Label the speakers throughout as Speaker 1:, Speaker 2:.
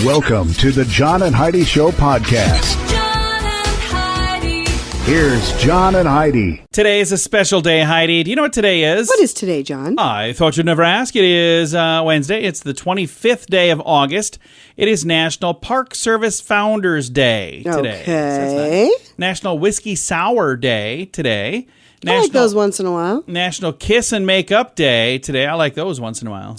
Speaker 1: Welcome to the John and Heidi Show podcast.
Speaker 2: John and Heidi.
Speaker 1: Here's John and Heidi.
Speaker 3: Today is a special day, Heidi. Do you know what today is?
Speaker 4: What is today, John?
Speaker 3: I thought you'd never ask. It is Wednesday. It's the 25th day of August. It is National Park Service Founders Day today.
Speaker 4: Okay.
Speaker 3: National Whiskey Sour Day today.
Speaker 4: I like those once in a while.
Speaker 3: National Kiss and Make Up Day today. I like those once in a while.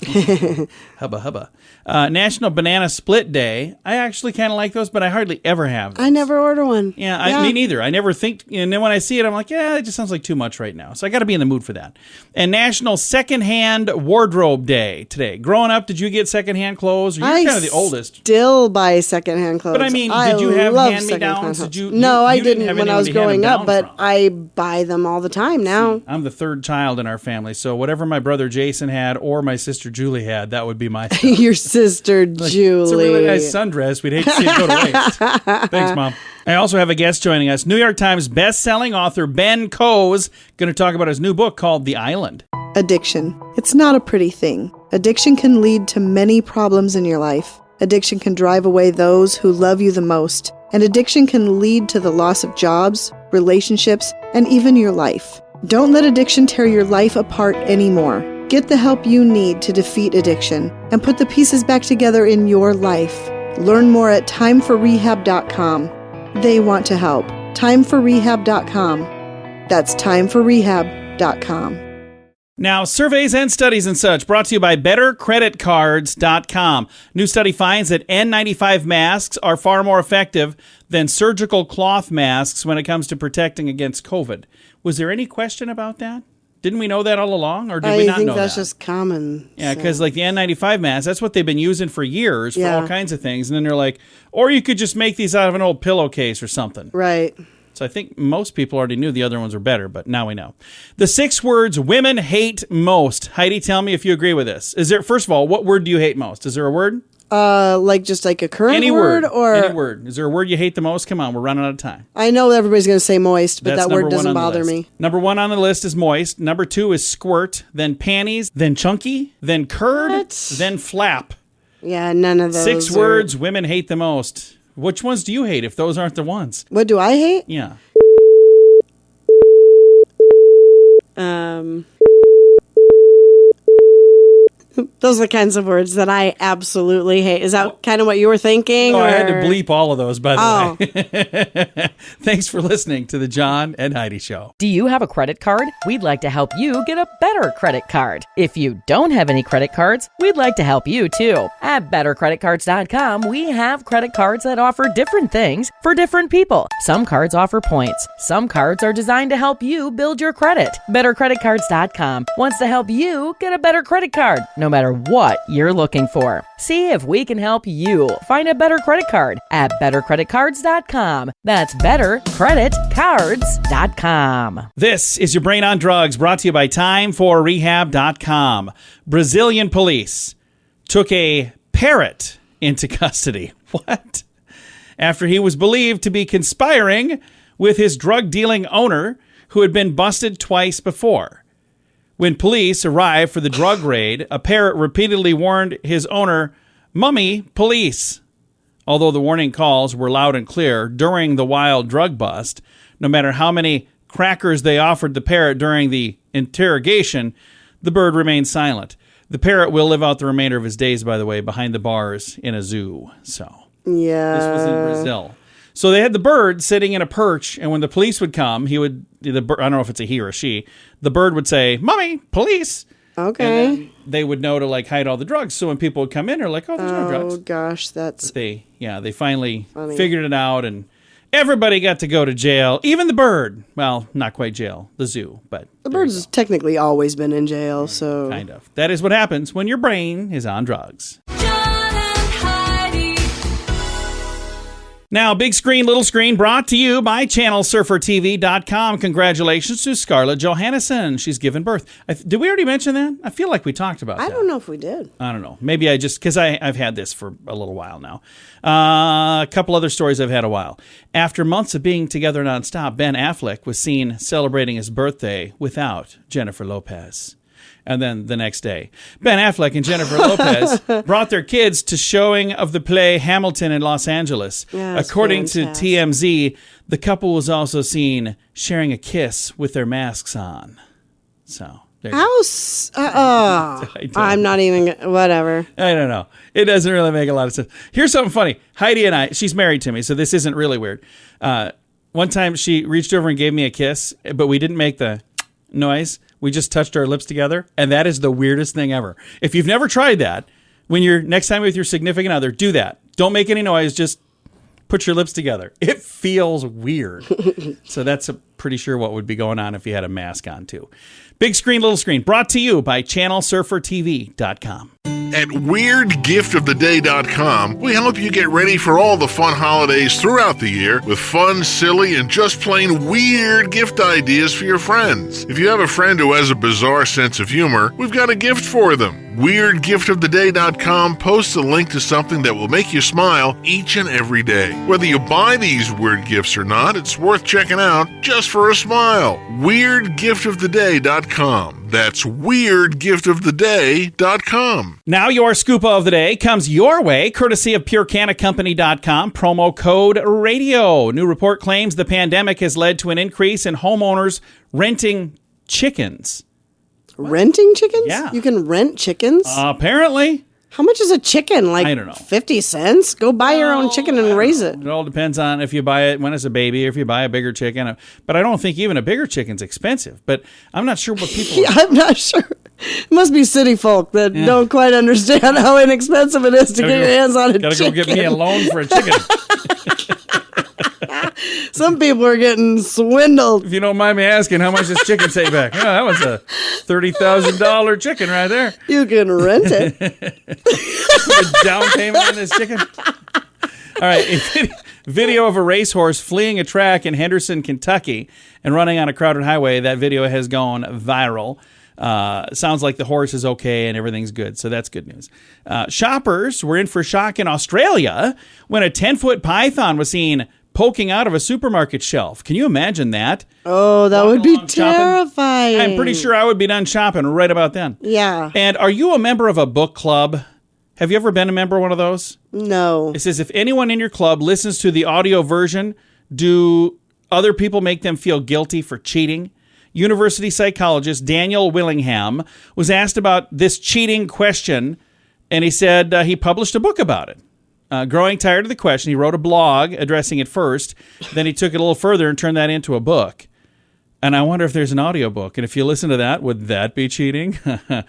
Speaker 3: Hubba hubba. National Banana Split Day. I actually kind of like those, but I hardly ever have those.
Speaker 4: I never order one.
Speaker 3: Yeah, me neither. I never think, and then when I see it, I'm like, yeah, it just sounds like too much right now. So I got to be in the mood for that. And National Secondhand Wardrobe Day today. Growing up, did you get secondhand clothes? Or you're kind of the oldest.
Speaker 4: Still buy secondhand clothes.
Speaker 3: But I mean, did you have hand-me-downs?
Speaker 4: No, I didn't when I was growing up, but
Speaker 3: from.
Speaker 4: I buy them all the time now.
Speaker 3: See, I'm the third child in our family, so whatever my brother Jason had or my sister Julie had, that would be my stuff.
Speaker 4: Your sister Julie.
Speaker 3: It's a really nice sundress. We'd hate to see it go to waste. Thanks, Mom. I also have a guest joining us, New York Times best-selling author Ben Coes, going to talk about his new book called The Island.
Speaker 4: Addiction. It's not a pretty thing. Addiction can lead to many problems in your life. Addiction can drive away those who love you the most. And addiction can lead to the loss of jobs, relationships, and even your life. Don't let addiction tear your life apart anymore. Get the help you need to defeat addiction and put the pieces back together in your life. Learn more at timeforrehab.com. They want to help. Timeforrehab.com. That's timeforrehab.com.
Speaker 3: Now, surveys and studies and such brought to you by bettercreditcards.com. New study finds that N95 masks are far more effective than surgical cloth masks when it comes to protecting against COVID. Was there any question about that? Didn't we know that all along, or did we not know that?
Speaker 4: I think that's just common.
Speaker 3: Yeah, because like the N95 mask, that's what they've been using for years for all kinds of things. And then they're like, or you could just make these out of an old pillowcase or something.
Speaker 4: Right.
Speaker 3: So I think most people already knew the other ones were better, but now we know. The 6 words women hate most. Heidi, tell me if you agree with this. Is there, first of all, what word do you hate most? Is there a word?
Speaker 4: Just like a current
Speaker 3: Any
Speaker 4: word? Or
Speaker 3: any word. Is there a word you hate the most? Come on, we're running out of time.
Speaker 4: I know everybody's going to say moist, but
Speaker 3: That's
Speaker 4: that word doesn't bother me.
Speaker 3: Number 1 on the list is moist. Number 2 is squirt, then panties, then chunky, then curd, then flap.
Speaker 4: Yeah, none of those.
Speaker 3: 6 words women hate the most. Which ones do you hate if those aren't the ones?
Speaker 4: What do I hate?
Speaker 3: Yeah.
Speaker 4: Those are the kinds of words that I absolutely hate. Is that kind of what you were thinking?
Speaker 3: Oh,
Speaker 4: or?
Speaker 3: I had to bleep all of those, by the way. Thanks for listening to the John and Heidi Show.
Speaker 5: Do you have a credit card? We'd like to help you get a better credit card. If you don't have any credit cards, we'd like to help you too. At bettercreditcards.com, we have credit cards that offer different things for different people. Some cards offer points. Some cards are designed to help you build your credit. Bettercreditcards.com wants to help you get a better credit card, no matter what you're looking for. See if we can help you find a better credit card at bettercreditcards.com. That's bettercreditcards.com.
Speaker 3: This is your Brain on Drugs, brought to you by timeforrehab.com. Brazilian police took a parrot into custody. What? After he was believed to be conspiring with his drug-dealing owner, who had been busted twice before. When police arrived for the drug raid, a parrot repeatedly warned his owner, "Mummy, police." Although the warning calls were loud and clear during the wild drug bust, no matter how many crackers they offered the parrot during the interrogation, the bird remained silent. The parrot will live out the remainder of his days, by the way, behind the bars in a zoo. So, this was in Brazil. So they had the bird sitting in a perch, and when the police would come, I don't know if it's a he or a she, the bird would say, "Mummy, police."
Speaker 4: Okay.
Speaker 3: And then they would know to like hide all the drugs. So when people would come in, they're like, "Oh, there's no drugs."
Speaker 4: Oh gosh, that's
Speaker 3: they finally figured it out, and everybody got to go to jail. Even the bird. Well, not quite jail, the zoo, but
Speaker 4: the bird's technically always been in jail, so
Speaker 3: kind of. That is what happens when your brain is on drugs. Now, big screen, little screen, brought to you by channelsurfertv.com. Congratulations to Scarlett Johansson. She's given birth. Did we already mention that? I feel like we talked about that.
Speaker 4: I don't know if we did.
Speaker 3: I don't know. Maybe I just, because I've had this for a little while now. A couple other stories I've had a while. After months of being together nonstop, Ben Affleck was seen celebrating his birthday without Jennifer Lopez. And then the next day, Ben Affleck and Jennifer Lopez brought their kids to showing of the play Hamilton in Los Angeles.
Speaker 4: That's
Speaker 3: According
Speaker 4: fantastic.
Speaker 3: to TMZ, the couple was also seen sharing a kiss with their masks on. So there you go.
Speaker 4: I'm not even, whatever.
Speaker 3: I don't know. It doesn't really make a lot of sense. Here's something funny. Heidi and I, she's married to me, so this isn't really weird. One time she reached over and gave me a kiss, but we didn't make the noise. We just touched our lips together, and that is the weirdest thing ever. If you've never tried that, when you're next time with your significant other, do that. Don't make any noise. Just put your lips together. It feels weird. So that's pretty sure what would be going on if you had a mask on, too. Big Screen, Little Screen, brought to you by ChannelSurferTV.com.
Speaker 6: At WeirdGiftOfTheDay.com, we help you get ready for all the fun holidays throughout the year with fun, silly, and just plain weird gift ideas for your friends. If you have a friend who has a bizarre sense of humor, we've got a gift for them. WeirdGiftOfTheDay.com posts a link to something that will make you smile each and every day. Whether you buy these weird gifts or not, it's worth checking out just for a smile. WeirdGiftOfTheDay.com. That's WeirdGiftOfTheDay.com.
Speaker 3: Now your Scoopa of the Day comes your way, courtesy of PureCanaCompany.com, promo code RADIO. New report claims the pandemic has led to an increase in homeowners renting chickens.
Speaker 4: Renting chickens?
Speaker 3: Yeah.
Speaker 4: You can rent chickens?
Speaker 3: Apparently.
Speaker 4: How much is a chicken? Like,
Speaker 3: I don't know.
Speaker 4: 50 cents? Go buy your own chicken and raise it.
Speaker 3: It all depends on if you buy it when it's a baby or if you buy a bigger chicken. But I don't think even a bigger chicken's expensive. But I'm not sure what people...
Speaker 4: Yeah, I'm not sure. It must be city folk that don't quite understand how inexpensive it is to get your hands on a
Speaker 3: Gotta
Speaker 4: chicken.
Speaker 3: go get me a loan for a chicken.
Speaker 4: Some people are getting swindled.
Speaker 3: If you don't mind me asking, how much does chicken take back? Oh, that was a $30,000 chicken right there.
Speaker 4: You can rent it.
Speaker 3: The down payment on this chicken. All right. A video of a racehorse fleeing a track in Henderson, Kentucky, and running on a crowded highway. That video has gone viral. Sounds like the horse is okay and everything's good, so that's good news. Shoppers were in for shock in Australia when a 10-foot python was seen poking out of a supermarket shelf. Can you imagine that?
Speaker 4: Oh, that would be
Speaker 3: Walking along shopping?
Speaker 4: terrifying.
Speaker 3: I'm pretty sure I would be done shopping right about then.
Speaker 4: Yeah.
Speaker 3: And are you a member of a book club? Have you ever been a member of one of those?
Speaker 4: No.
Speaker 3: It says if anyone in your club listens to the audio version, do other people make them feel guilty for cheating? University psychologist Daniel Willingham was asked about this cheating question, and he said he published a book about it. Growing tired of the question, he wrote a blog addressing it first. Then he took it a little further and turned that into a book. And I wonder if there's an audiobook. And if you listen to that, would that be cheating? The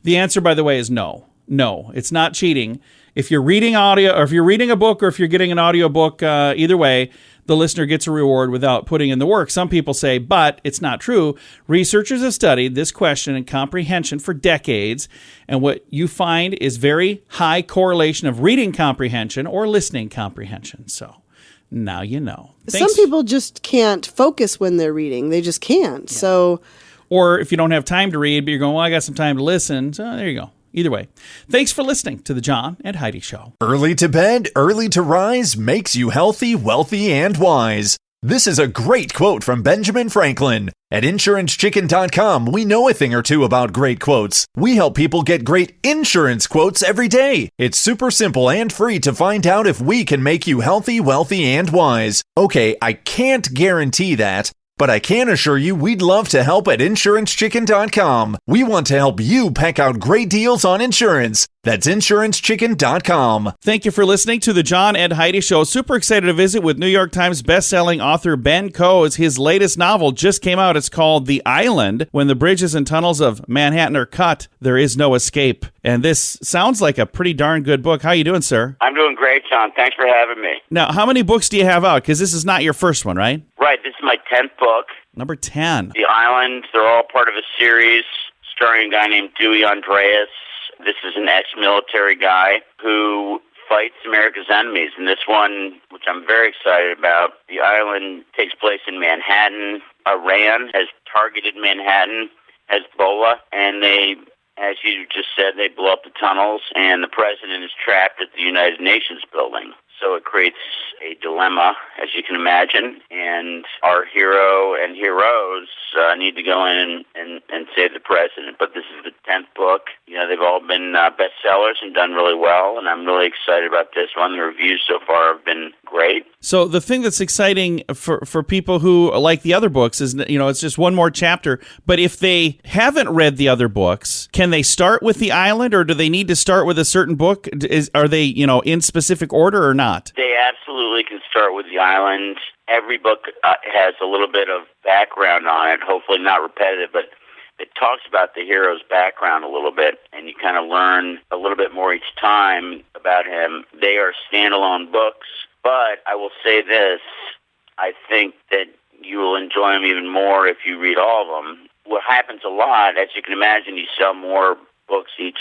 Speaker 3: answer, by the way, is no. No, it's not cheating. If you're reading audio, or if you're reading a book, or if you're getting an audiobook, either way, the listener gets a reward without putting in the work. Some people say, but it's not true. Researchers have studied this question and comprehension for decades, and what you find is very high correlation of reading comprehension or listening comprehension. So now you know.
Speaker 4: Some people just can't focus when they're reading. They just can't. Yeah. So,
Speaker 3: or if you don't have time to read, but you're going, well, I got some time to listen. So there you go. Either way, thanks for listening to the John and Heidi Show.
Speaker 7: Early to bed, early to rise makes you healthy, wealthy, and wise. This is a great quote from Benjamin Franklin. At InsuranceChicken.com, we know a thing or two about great quotes. We help people get great insurance quotes every day. It's super simple and free to find out if we can make you healthy, wealthy, and wise. Okay, I can't guarantee that, but I can assure you we'd love to help at InsuranceChicken.com. We want to help you peck out great deals on insurance. That's InsuranceChicken.com.
Speaker 3: Thank you for listening to the John and Heidi Show. Super excited to visit with New York Times bestselling author Ben Coes. His latest novel just came out. It's called The Island. When the bridges and tunnels of Manhattan are cut, there is no escape. And this sounds like a pretty darn good book. How you doing, sir?
Speaker 8: I'm doing great, John. Thanks for having me.
Speaker 3: Now, how many books do you have out? Because this is not your first one, right?
Speaker 8: Right. This is my 10th book.
Speaker 3: Number 10.
Speaker 8: The Island. They're all part of a series starring a guy named Dewey Andreas. This is an ex-military guy who fights America's enemies. And this one, which I'm very excited about, The Island takes place in Manhattan. Iran has targeted Manhattan, Hezbollah, and they, as you just said, they blow up the tunnels, and the president is trapped at the United Nations building. So it creates a dilemma, as you can imagine, and our hero and heroes need to go in and save the president. But this is the 10th book. They've all been bestsellers and done really well, and I'm really excited about this one. The reviews so far have been great.
Speaker 3: So the thing that's exciting for people who like the other books is, it's just one more chapter. But if they haven't read the other books, can they start with The Island, or do they need to start with a certain book? Are they, in specific order or not?
Speaker 8: They absolutely can start with The Island. Every book has a little bit of background on it, hopefully not repetitive, but it talks about the hero's background a little bit, and you kind of learn a little bit more each time about him. They are standalone books, but I will say this, I think that you will enjoy them even more if you read all of them. What happens a lot, as you can imagine, you sell more books each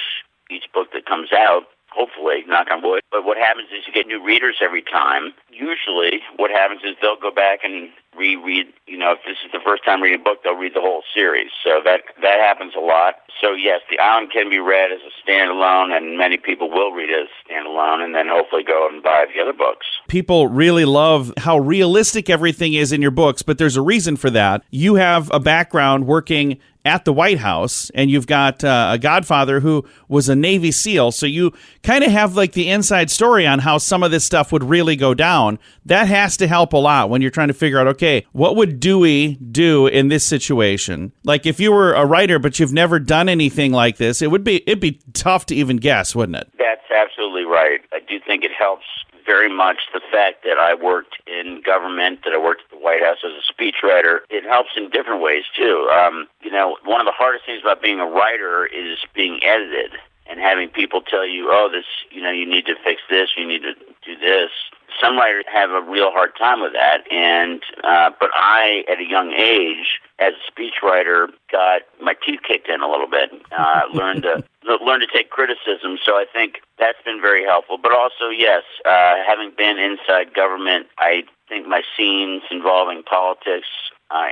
Speaker 8: book that comes out, hopefully, knock on wood. But what happens is you get new readers every time. Usually what happens is they'll go back and reread, if this is the first time reading a book, they'll read the whole series. So that happens a lot. So yes, The Island can be read as a standalone, and many people will read it as a standalone and then hopefully go and buy the other books.
Speaker 3: People really love how realistic everything is in your books, but there's a reason for that. You have a background working at the White House, and you've got a godfather who was a Navy SEAL, so you kind of have like the inside story on how some of this stuff would really go down. That has to help a lot when you're trying to figure out, okay, what would Dewey do in this situation? Like if you were a writer but you've never done anything like this, it'd be tough to even guess, wouldn't it?
Speaker 8: That's absolutely right. I do think it helps very much the fact that I worked in government, that I worked at the White House as a speechwriter. It helps in different ways, too. One of the hardest things about being a writer is being edited and having people tell you, this, you need to fix this, you need to do this. Some writers have a real hard time with that, and but I, at a young age, as a speechwriter, got my teeth kicked in a little bit. Learned to take criticism, so I think that's been very helpful. But also, yes, having been inside government, I think my scenes involving politics,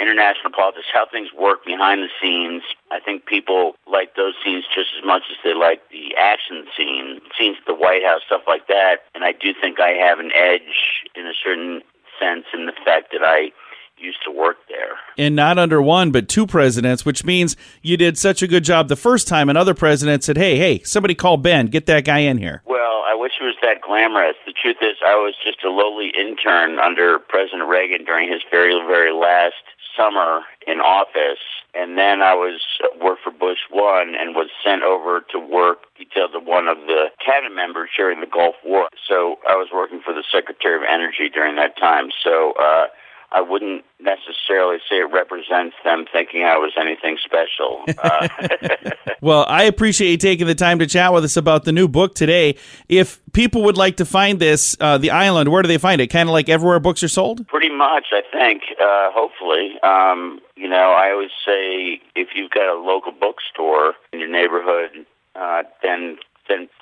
Speaker 8: international politics, how things work behind the scenes, I think people like those scenes just as much as they like the action scenes at the White House, stuff like that. And I do think I have an edge in a certain sense in the fact that I used to work there.
Speaker 3: And not under one, but two presidents, which means you did such a good job the first time, and other presidents said, hey, somebody call Ben, get that guy in here.
Speaker 8: Well, I wish it was that glamorous. The truth is, I was just a lowly intern under President Reagan during his very, very last summer in office, and then I worked for Bush 1 and was sent over to work detailed to one of the cabinet members during the Gulf War. So I was working for the Secretary of Energy during that time. So I wouldn't necessarily say it represents them thinking I was anything special.
Speaker 3: Well, I appreciate you taking the time to chat with us about the new book today. If people would like to find this, The Island, where do they find it? Kind of like everywhere books are sold?
Speaker 8: Pretty much, I think, hopefully. I always say if you've got a local bookstore in your neighborhood, then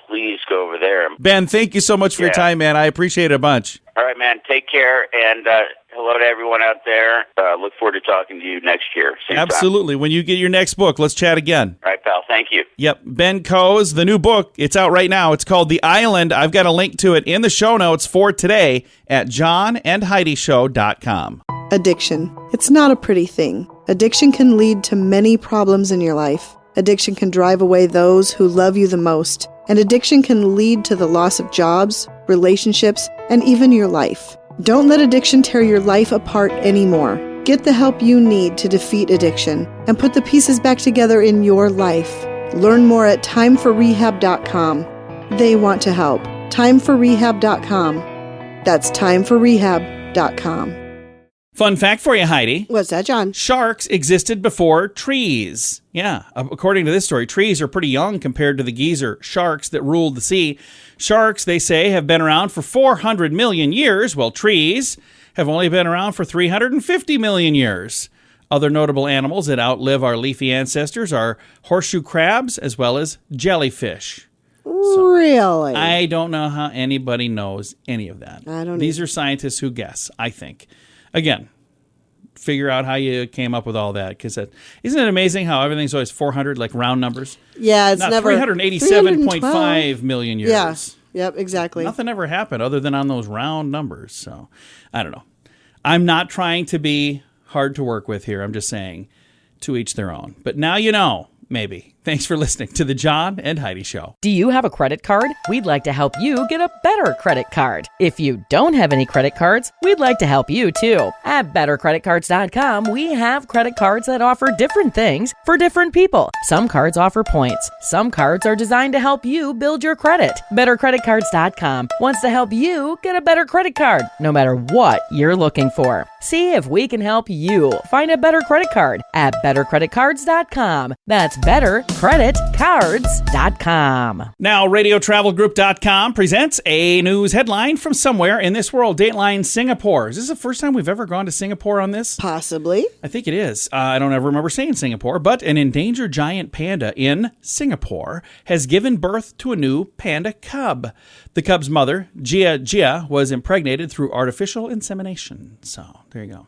Speaker 8: please go over there.
Speaker 3: Ben, thank you so much for your time, man. I appreciate it a bunch.
Speaker 8: All right, man. Take care, and hello to everyone out there. Look forward to talking to you next year. Same
Speaker 3: Absolutely.
Speaker 8: time.
Speaker 3: When you get your next book, let's chat again.
Speaker 8: All right, pal. Thank you.
Speaker 3: Yep. Ben Coes, the new book. It's out right now. It's called The Island. I've got a link to it in the show notes for today at johnandheidishow.com.
Speaker 4: Addiction. It's not a pretty thing. Addiction can lead to many problems in your life. Addiction can drive away those who love you the most. And addiction can lead to the loss of jobs, relationships, and even your life. Don't let addiction tear your life apart anymore. Get the help you need to defeat addiction and put the pieces back together in your life. Learn more at timeforrehab.com. They want to help. Timeforrehab.com. That's timeforrehab.com.
Speaker 3: Fun fact for you, Heidi.
Speaker 4: What's that, John?
Speaker 3: Sharks existed before trees. Yeah, according to this story, trees are pretty young compared to the geezer sharks that ruled the sea. Sharks, they say, have been around for 400 million years, while trees have only been around for 350 million years. Other notable animals that outlive our leafy ancestors are horseshoe crabs as well as jellyfish.
Speaker 4: Really?
Speaker 3: I don't know how anybody knows any of that.
Speaker 4: I don't
Speaker 3: These are scientists who guess, I think. Again, figure out how you came up with all that, because isn't it amazing how everything's always 400, like round numbers?
Speaker 4: Yeah, it's
Speaker 3: Not
Speaker 4: never
Speaker 3: 387.5 million years.
Speaker 4: Yeah. Yep, exactly.
Speaker 3: Nothing ever happened other than on those round numbers. So I don't know. I'm not trying to be hard to work with here. I'm just saying to each their own. But now you know, maybe. Thanks for listening to the John and Heidi Show.
Speaker 5: Do you have a credit card? We'd like to help you get a better credit card. If you don't have any credit cards, we'd like to help you too. At bettercreditcards.com, we have credit cards that offer different things for different people. Some cards offer points. Some cards are designed to help you build your credit. Bettercreditcards.com wants to help you get a better credit card, no matter what you're looking for. See if we can help you find a better credit card at bettercreditcards.com. That's bettercreditcards.com.
Speaker 3: Now, radiotravelgroup.com presents a news headline from somewhere in this world. Dateline Singapore. Is this the first time we've ever gone to Singapore on this?
Speaker 4: Possibly.
Speaker 3: I think it is. I don't ever remember saying Singapore, but an endangered giant panda in Singapore has given birth to a new panda cub. The cub's mother, Gia, was impregnated through artificial insemination. So, there you go.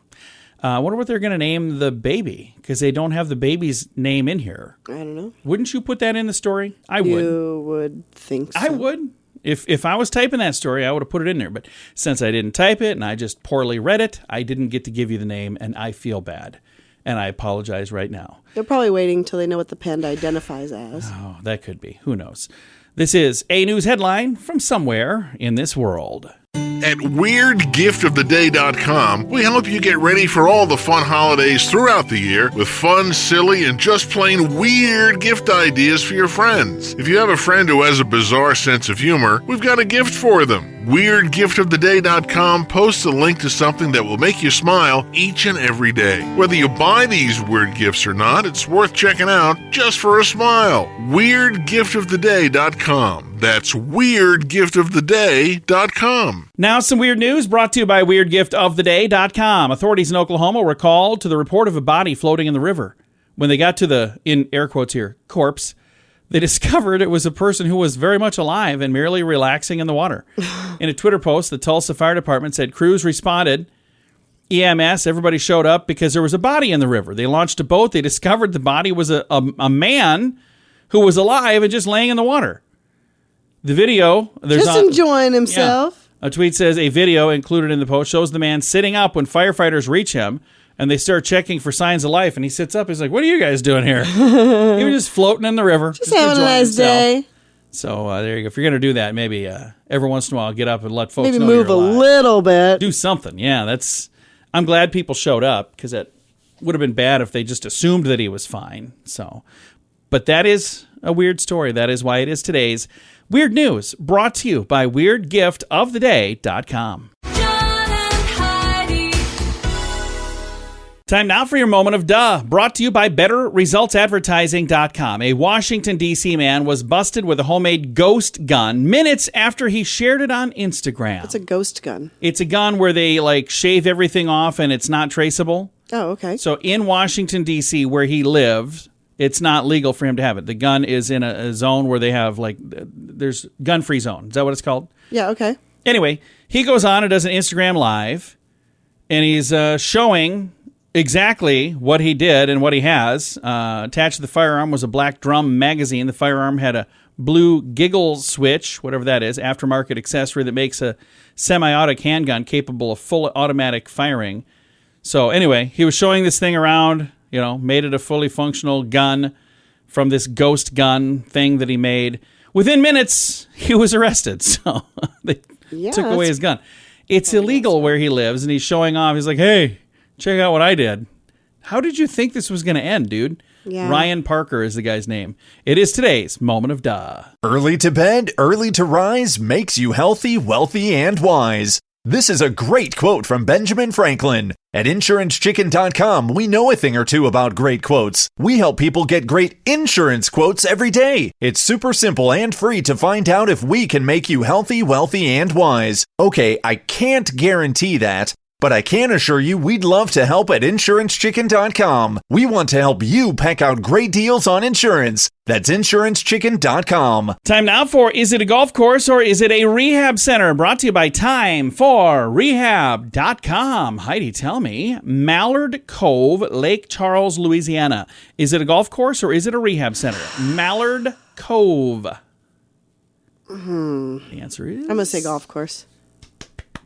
Speaker 3: I wonder what they're going to name the baby, because they don't have the baby's name in here.
Speaker 4: I don't know.
Speaker 3: Wouldn't you put that in the story? I would.
Speaker 4: You would think so.
Speaker 3: I would. If I was typing that story, I would have put it in there. But since I didn't type it and I just poorly read it, I didn't get to give you the name, and I feel bad. And I apologize right now.
Speaker 4: They're probably waiting till they know what the panda identifies as.
Speaker 3: Oh, that could be. Who knows? This is a news headline from somewhere in this world.
Speaker 6: At WeirdGiftOfTheDay.com, we help you get ready for all the fun holidays throughout the year with fun, silly, and just plain weird gift ideas for your friends. If you have a friend who has a bizarre sense of humor, we've got a gift for them. WeirdGiftOfTheDay.com posts a link to something that will make you smile each and every day. Whether you buy these weird gifts or not, it's worth checking out just for a smile. WeirdGiftOfTheDay.com. That's WeirdGiftOfTheDay.com.
Speaker 3: Now some weird news brought to you by WeirdGiftOfTheDay.com. Authorities in Oklahoma were called to the report of a body floating in the river. When they got to the, in air quotes here, corpse, they discovered it was a person who was very much alive and merely relaxing in the water. In a Twitter post, the Tulsa Fire Department said crews responded. EMS, everybody showed up because there was a body in the river. They launched a boat. They discovered the body was a man who was alive and just laying in the water. The video...
Speaker 4: Just enjoying himself.
Speaker 3: Yeah, a tweet says a video included in the post shows the man sitting up when firefighters reach him and they start checking for signs of life. And he sits up. He's like, what are you guys doing here? He was just floating in the river.
Speaker 4: Just having a nice day.
Speaker 3: So there you go. If you're going to do that, maybe every once in a while get up and let folks
Speaker 4: maybe
Speaker 3: know
Speaker 4: move
Speaker 3: you're alive.
Speaker 4: a little bit.
Speaker 3: Do something. Yeah, I'm glad people showed up because it would have been bad if they just assumed that he was fine. So, but that is a weird story. That is why it is today's Weird News, brought to you by WeirdGiftOfTheDay.com.
Speaker 2: John and Heidi.
Speaker 3: Time now for your moment of duh, brought to you by BetterResultsAdvertising.com. A Washington, D.C. man was busted with a homemade ghost gun minutes after he shared it on Instagram.
Speaker 4: It's a ghost gun.
Speaker 3: It's a gun where they shave everything off and it's not traceable.
Speaker 4: Oh, okay.
Speaker 3: So in Washington, D.C., where he lives, it's not legal for him to have it. The gun is in a zone where they have, there's gun-free zone. Is that what it's called?
Speaker 4: Yeah, okay.
Speaker 3: Anyway, he goes on and does an Instagram Live, and he's showing exactly what he did and what he has. Attached to the firearm was a black drum magazine. The firearm had a blue giggle switch, whatever that is, aftermarket accessory that makes a semi-auto handgun capable of full automatic firing. So anyway, he was showing this thing around, made it a fully functional gun from this ghost gun thing that he made. Within minutes, he was arrested. So they took away his gun. It's illegal where he lives, and he's showing off. He's like, hey, check out what I did. How did you think this was going to end, dude?
Speaker 4: Yeah.
Speaker 3: Ryan Parker is the guy's name. It is today's Moment of Duh.
Speaker 7: Early to bed, early to rise makes you healthy, wealthy, and wise. This is a great quote from Benjamin Franklin. At InsuranceChicken.com, we know a thing or two about great quotes. We help people get great insurance quotes every day. It's super simple and free to find out if we can make you healthy, wealthy, and wise. Okay, I can't guarantee that, but I can assure you we'd love to help at InsuranceChicken.com. We want to help you peck out great deals on insurance. That's InsuranceChicken.com.
Speaker 3: Time now for Is It a Golf Course or Is It a Rehab Center? Brought to you by TimeForRehab.com. Heidi, tell me, Mallard Cove, Lake Charles, Louisiana. Is it a golf course or is it a rehab center? Mallard Cove. The answer is...
Speaker 4: I'm going to say golf course.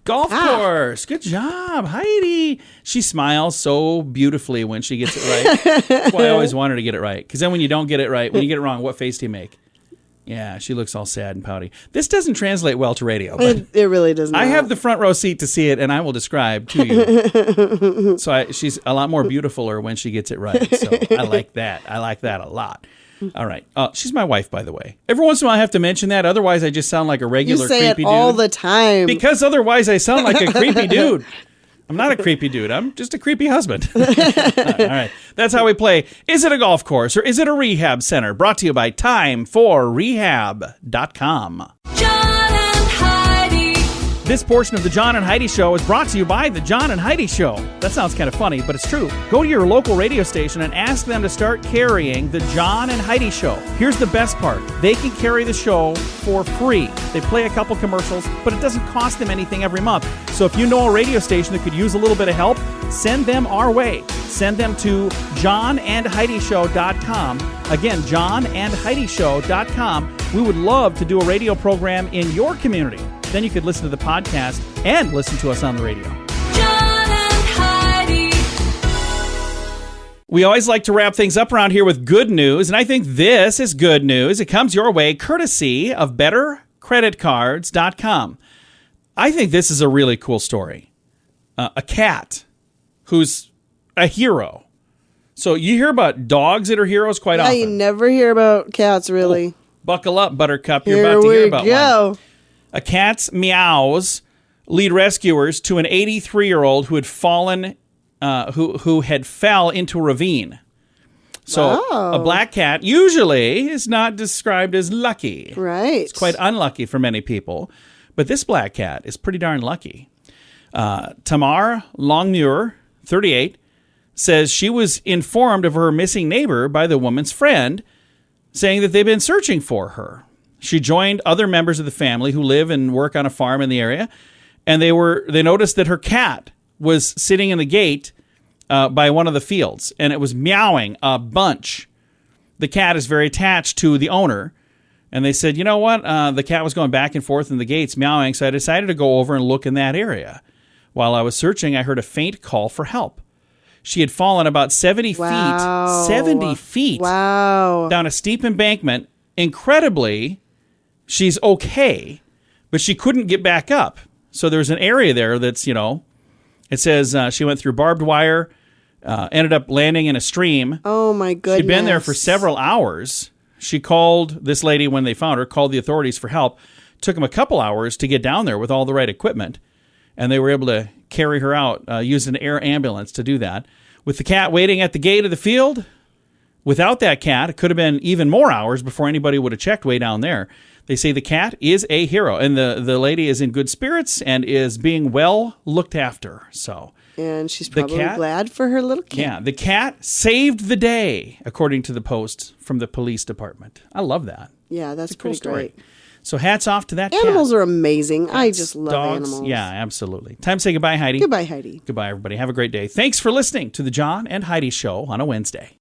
Speaker 3: Golf course. Good job, Heidi. She smiles so beautifully when she gets it right. That's why I always want her to get it right. Because then when you don't get it right, when you get it wrong, what face do you make? Yeah, she looks all sad and pouty. This doesn't translate well to radio. But
Speaker 4: It really does not.
Speaker 3: I have the front row seat to see it, and I will describe to you. So she's a lot more beautifuler when she gets it right. So I like that. I like that a lot. All right. She's my wife, by the way. Every once in a while I have to mention that. Otherwise, I just sound like a
Speaker 4: You
Speaker 3: regular
Speaker 4: say
Speaker 3: creepy
Speaker 4: it
Speaker 3: dude.
Speaker 4: all the time.
Speaker 3: Because otherwise I sound like a creepy dude. I'm not a creepy dude. I'm just a creepy husband. All right. That's how we play. Is it a golf course or is it a rehab center? Brought to you by timeforrehab.com.
Speaker 2: John and Heidi.
Speaker 3: This portion of the John and Heidi Show is brought to you by the John and Heidi Show. That sounds kind of funny, but it's true. Go to your local radio station and ask them to start carrying the John and Heidi Show. Here's the best part. They can carry the show for free. They play a couple commercials, but it doesn't cost them anything every month. So if you know a radio station that could use a little bit of help, send them our way. Send them to johnandheidishow.com. Again, johnandheidishow.com. We would love to do a radio program in your community. Then you could listen to the podcast and listen to us on the radio.
Speaker 2: John and Heidi.
Speaker 3: We always like to wrap things up around here with good news, and I think this is good news. It comes your way courtesy of bettercreditcards.com. I think this is a really cool story. A cat who's a hero. So you hear about dogs that are heroes quite often.
Speaker 4: You never hear about cats, really.
Speaker 3: Buckle up, Buttercup. You're about to hear about
Speaker 4: go.
Speaker 3: one. A cat's meows lead rescuers to an 83-year-old who had fallen, who had fell into a ravine. So a black cat usually is not described as lucky.
Speaker 4: Right.
Speaker 3: It's quite unlucky for many people. But this black cat is pretty darn lucky. Tamar Longmuir, 38, says she was informed of her missing neighbor by the woman's friend, saying that they've been searching for her. She joined other members of the family who live and work on a farm in the area, and they noticed that her cat was sitting in the gate by one of the fields, and it was meowing a bunch. The cat is very attached to the owner, and they said, you know what? The cat was going back and forth in the gates meowing, so I decided to go over and look in that area. While I was searching, I heard a faint call for help. She had fallen about 70 feet down a steep embankment. Incredibly, she's okay, but she couldn't get back up. So there's an area there that's, it says she went through barbed wire, ended up landing in a stream.
Speaker 4: Oh, my goodness.
Speaker 3: She'd been there for several hours. She called this lady when they found her, called the authorities for help. Took them a couple hours to get down there with all the right equipment. And they were able to carry her out, use an air ambulance to do that. With the cat waiting at the gate of the field, without that cat, it could have been even more hours before anybody would have checked way down there. They say the cat is a hero, and the lady is in good spirits and is being well looked after.
Speaker 4: And she's probably glad for her little cat.
Speaker 3: Yeah, the cat saved the day, according to the post from the police department. I love that.
Speaker 4: Yeah, that's
Speaker 3: It's a cool
Speaker 4: pretty
Speaker 3: story.
Speaker 4: great.
Speaker 3: So hats off to that cat.
Speaker 4: Animals are amazing. I just love
Speaker 3: Dogs.
Speaker 4: animals.
Speaker 3: Yeah, absolutely. Time to say goodbye, Heidi.
Speaker 4: Goodbye, Heidi.
Speaker 3: Goodbye, everybody. Have a great day. Thanks for listening to the John and Heidi Show on a Wednesday.